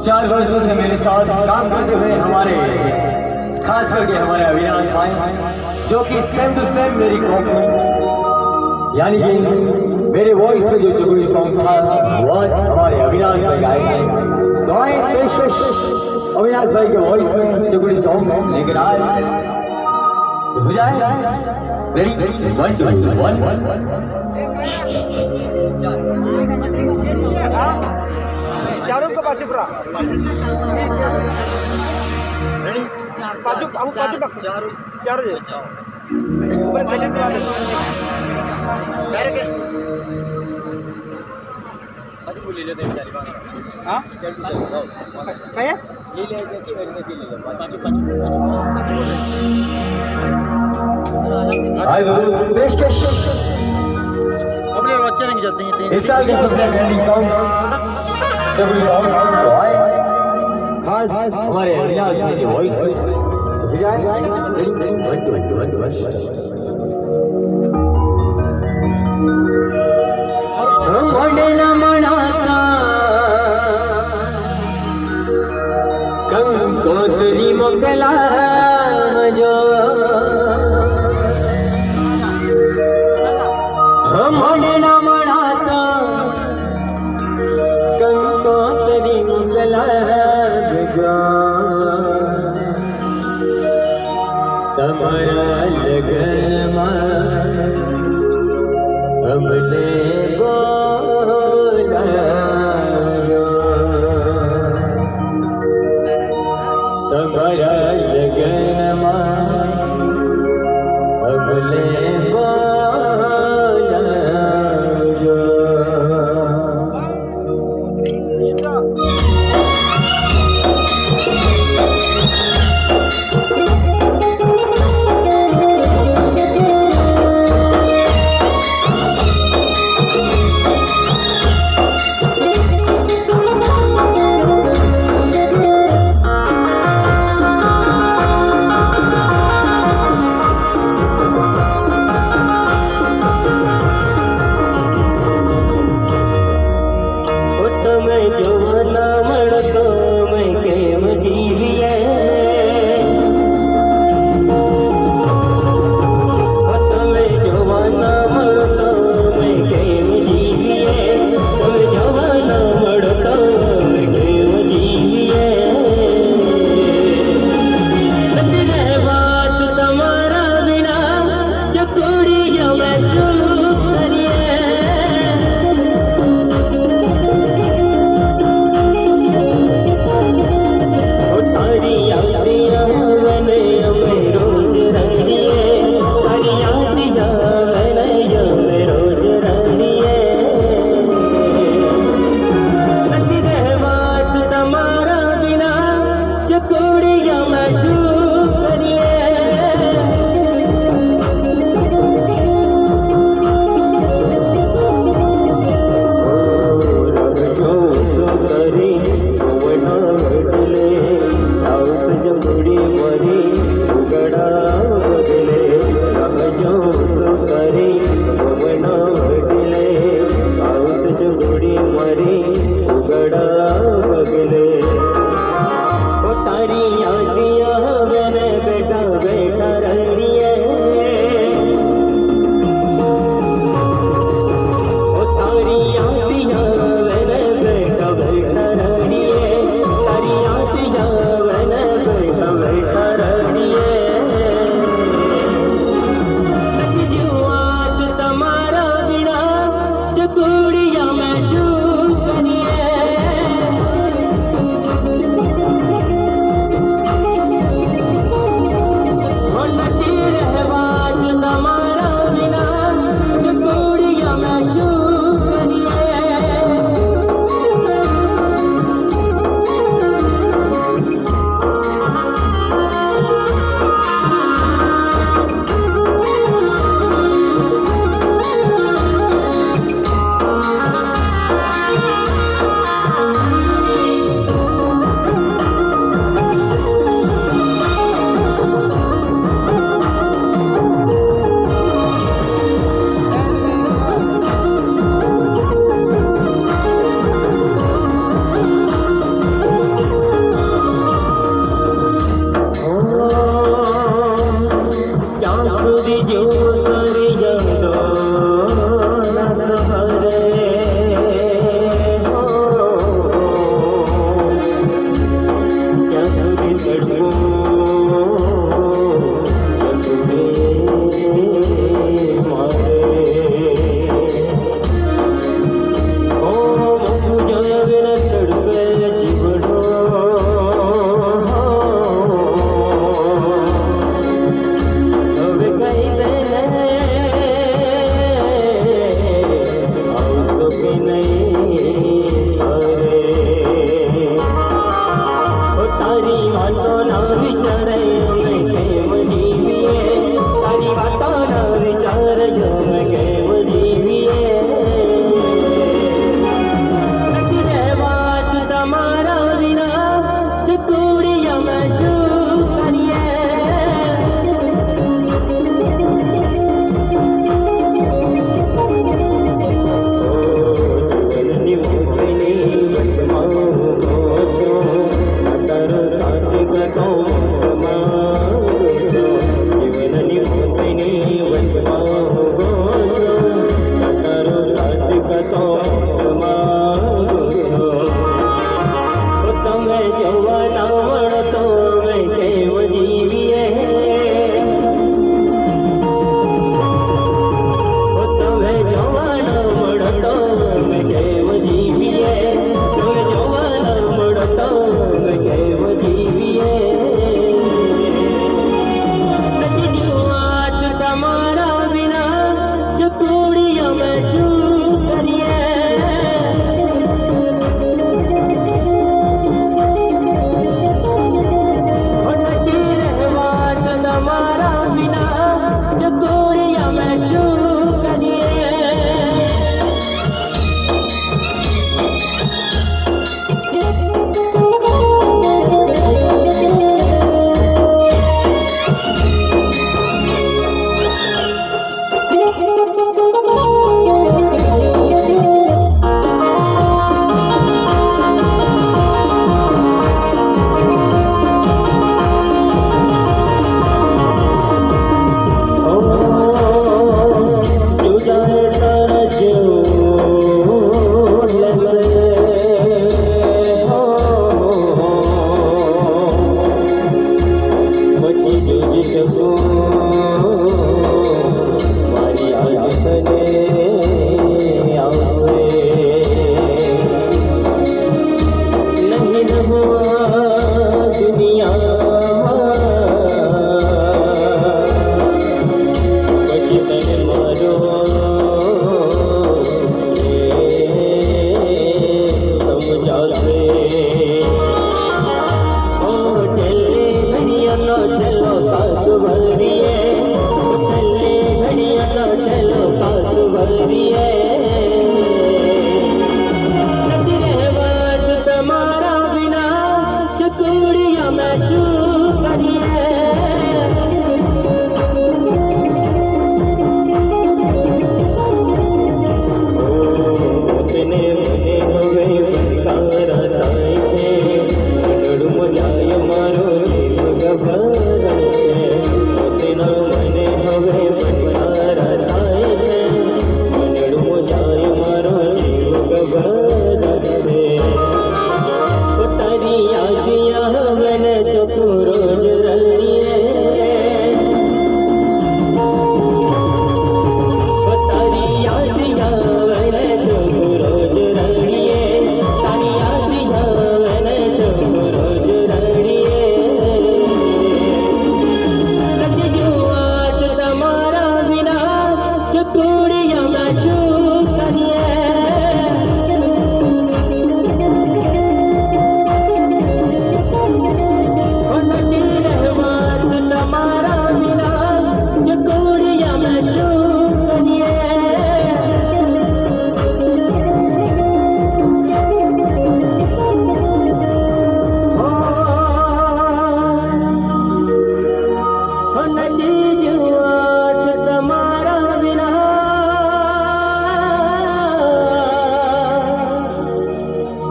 4 वर्षों से मेरे साथ काम करते हुए हमारे खास करके हमारे अविनाश भाई, जो कि सेम टू सेम मेरी कॉपी, यानी कि मेरे वॉइस में जो चुगली सॉन्ग था वो आज हमारे अविनाश भाई गाएंगे। तो आए पेशकश अविनाश भाई के वॉइस में चुगली सॉन्ग लेकर आए। तो हो जाए रेडी 1 2 1 चारों को पाछे पूरा रेडी पाछू काहू पाछू तक चारों जे ऊपर साइलेंट करा दे डायरेक्ट पाछू बोल ले लेते हैं बेचारी बात। हां क्या ये ले ले के ले ले पाछू पाछू हाय दोस्त पेशकश अपने बच्चे नहीं जाते हैं इस साल के सबसे ट्रेंडिंग सॉन्ग चुगली सॉन्ग तो आए खास हमारे अविनाश भाई की वॉइस में। हो जाए रेडी 1 2 1 मंडला मनाता कंकोत्री मोकला जो मंडला मनाता कंकोत्री मोकला जो तमरा लगन हमने तमरा लगन हमने बोला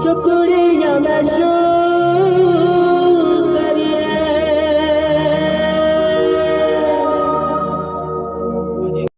शुक्रिया मैं